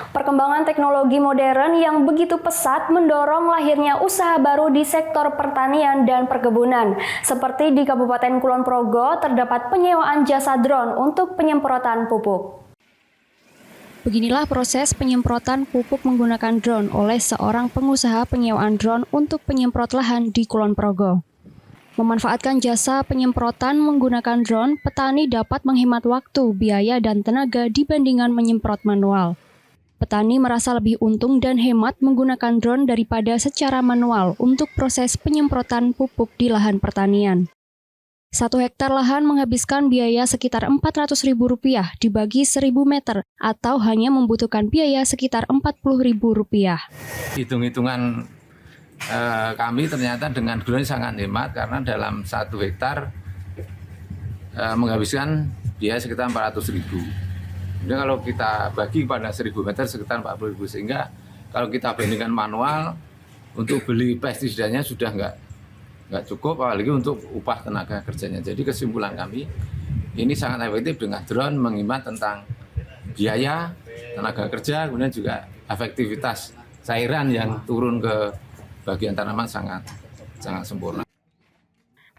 Perkembangan teknologi modern yang begitu pesat mendorong lahirnya usaha baru di sektor pertanian dan perkebunan. Seperti di Kabupaten Kulon Progo terdapat penyewaan jasa drone untuk penyemprotan pupuk. Beginilah proses penyemprotan pupuk menggunakan drone oleh seorang pengusaha penyewaan drone untuk penyemprot lahan di Kulon Progo. Memanfaatkan jasa penyemprotan menggunakan drone, petani dapat menghemat waktu, biaya, dan tenaga dibandingkan menyemprot manual. Petani merasa lebih untung dan hemat menggunakan drone daripada secara manual untuk proses penyemprotan pupuk di lahan pertanian. 1 hektar lahan menghabiskan biaya sekitar Rp400.000 dibagi 1.000 meter atau hanya membutuhkan biaya sekitar Rp40.000. Hitung-hitungan kami ternyata dengan drone sangat hemat karena dalam 1 hektar menghabiskan biaya sekitar Rp400.000. Jadi kalau kita bagi pada 1.000 meter sekitar Rp40.000, sehingga kalau kita bandingkan manual untuk beli pestisidanya sudah nggak cukup, apalagi untuk upah tenaga kerjanya. Jadi kesimpulan kami ini sangat efektif dengan drone, menghemat tentang biaya, tenaga kerja, kemudian juga efektivitas cairan yang turun ke bagian tanaman sangat sempurna.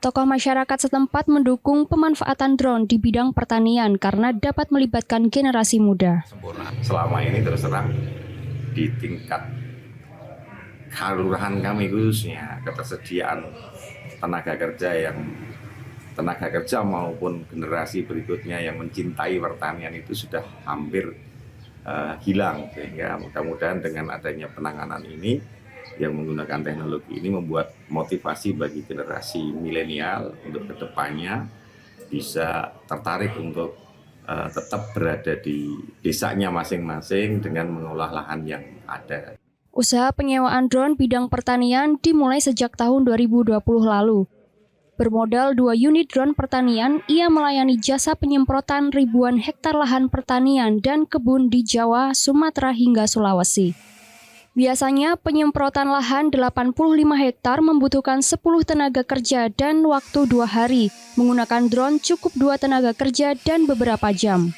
Tokoh masyarakat setempat mendukung pemanfaatan drone di bidang pertanian karena dapat melibatkan generasi muda. Selama ini terus terang di tingkat kelurahan kami khususnya ketersediaan tenaga kerja maupun generasi berikutnya yang mencintai pertanian itu sudah hampir hilang, sehingga mudah-mudahan dengan adanya penanganan ini yang menggunakan teknologi ini membuat motivasi bagi generasi milenial untuk kedepannya bisa tertarik untuk tetap berada di desanya masing-masing dengan mengolah lahan yang ada. Usaha penyewaan drone bidang pertanian dimulai sejak tahun 2020 lalu. Bermodal 2 unit drone pertanian, ia melayani jasa penyemprotan ribuan hektar lahan pertanian dan kebun di Jawa, Sumatera hingga Sulawesi. Biasanya penyemprotan lahan 85 hektar membutuhkan 10 tenaga kerja dan waktu 2 hari. Menggunakan drone cukup 2 tenaga kerja dan beberapa jam.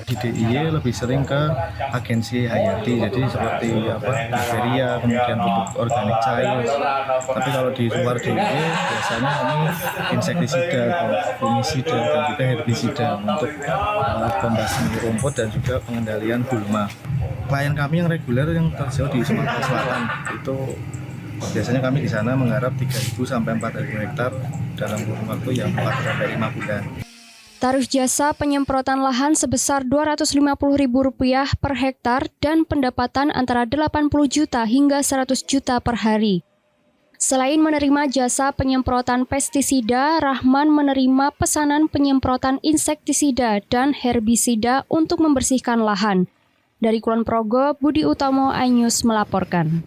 Di DIY lebih sering ke agensi hayati, jadi seperti bakteria, kemudian pupuk organik cair. Tapi kalau di luar DIY biasanya kami insektisida, fungisida, dan juga herbisida untuk pembasmi rumput dan juga pengendalian gulma. Klien kami yang reguler yang terjauh di Sumatera Selatan itu biasanya kami di sana menggarap 3.000 sampai 4.000 hektar dalam kurun waktu yang 4 sampai 5 bulan. Tarif jasa penyemprotan lahan sebesar Rp250.000 per hektar dan pendapatan antara 80 juta hingga 100 juta per hari. Selain menerima jasa penyemprotan pestisida, Rahman menerima pesanan penyemprotan insektisida dan herbisida untuk membersihkan lahan. Dari Kulon Progo, Budi Utomo, iNews melaporkan.